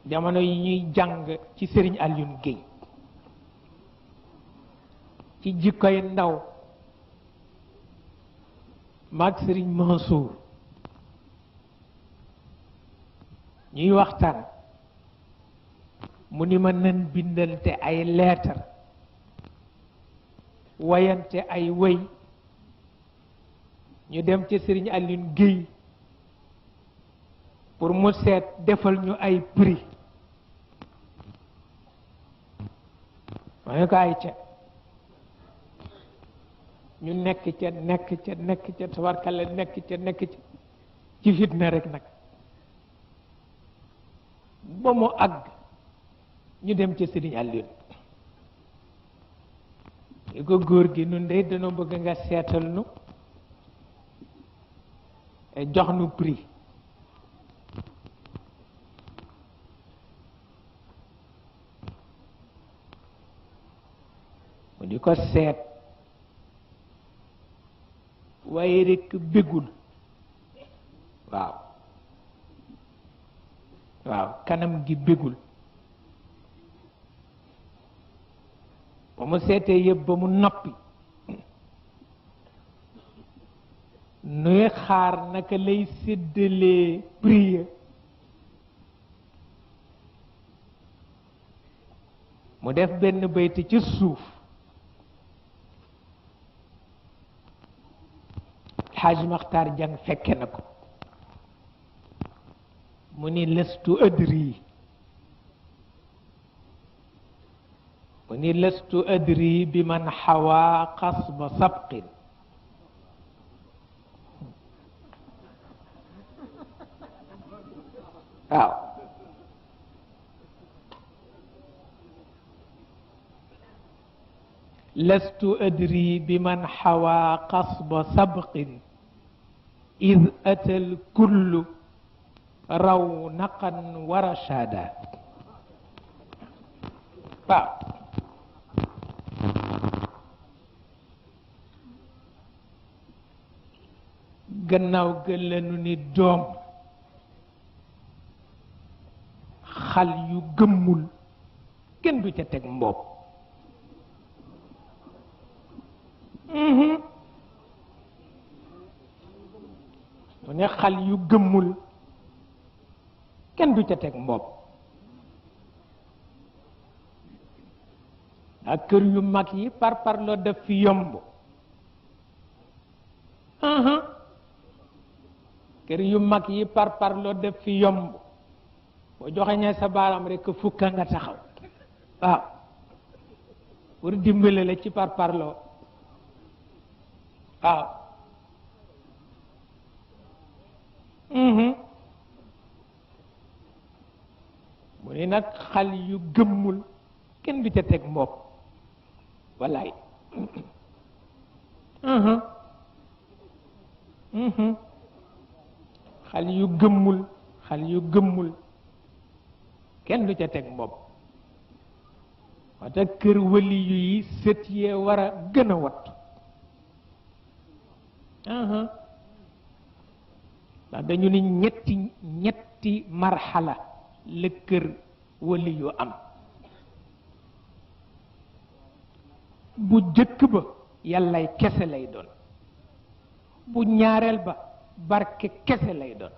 jamono yi ñuy jàng ci Serigne Alioune Guèye ci jikkoy ndaw maag Serigne Mansour ñuy waxtaan mu ni ma nan bindante ay leetar wayante ay wëy ñu dem ci Serigne Alioune Guèye pour mu seet defal ñu ay prix ma ne ko ay ca ñu nekk ca tabarkalla nekk ca ci fitna rek nag ba mu àgg ñu dem ca Serigne Alioune li ko góor gi nun dey dañoo bëgg nga seetal nu jox nu prix mu di ko seet waaye rekk bégul waaw kanam gi bégul ba mu seetee yëpp ba mu noppi nuy xaar naka lay séddalee prix mu def benn bayti ci suuf Xaaj Maxtaar Jang fekke na ko mu ni lëstu adri bi man xawaa qasba sabqin waaw lëstu adri bi man xawaa qasba sabqin id atal kullu rawnaqan wa rashada waaw gannaaw gën lañu ni doom xal yu gëmmul kenn du ca teg mbopp mu ne xal yu gëmmul kenn du ca teg mbopp ndax kër yu mag yi parloo def fi yomb kër yu mag yi parloo def fi yomb boo joxeñee sa baaraam rekk fukka nga taxaw waaw pour dimbale la ci parloo waaw mu ni nag xal yu gëmmul kenn du ca teg mbopp wallaay xal yu gëmmul kenn du ca teg mbopp wata kër wali yu yi sët yee war a gën a wat ndax dañu ni ñetti marxala la kër wali yu am bu jëkk ba yàllay kese lay doon bu ñaareel ba barke kese lay doon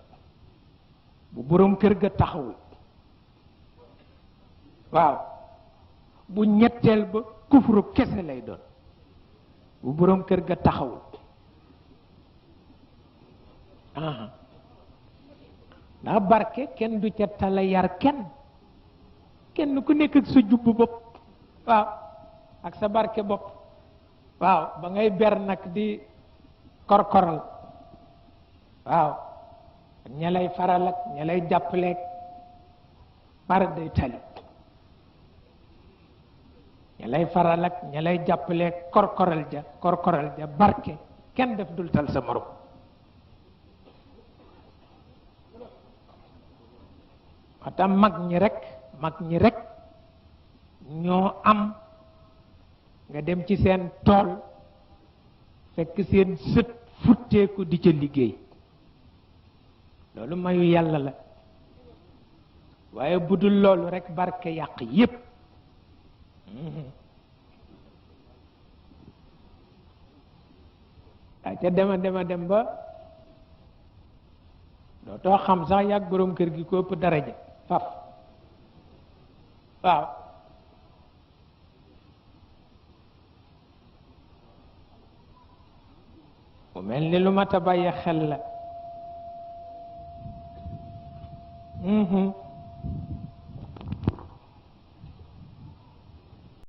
bu boroom kër ga taxawul waaw bu ñetteel ba kufru kese lay doon bu boroom kër ga taxawul ndax barke kenn du ca tala yar kenn ku nekk ak sa jubbu bopp waaw ak sa barke bopp waaw ba ngay ber nag di korkoral waaw ña lay faral ak ña lay jàppaleeg mara day tali ña lay faral ak ña lay jàppaleeg korkoral ja barke kenn def dul tal sa morom wata mag ñi rek ñoo am nga dem ci seen tool fekk seen sët futteeku di ca liggéey loolu mayu yàlla la waaye budul loolu rek barke yàq yépp waaye ca dem ba dootoo xam sax yàgg boroom kër gi ko ëpp daraja faf waaw mu mel ni lu mat a bàyyi xel la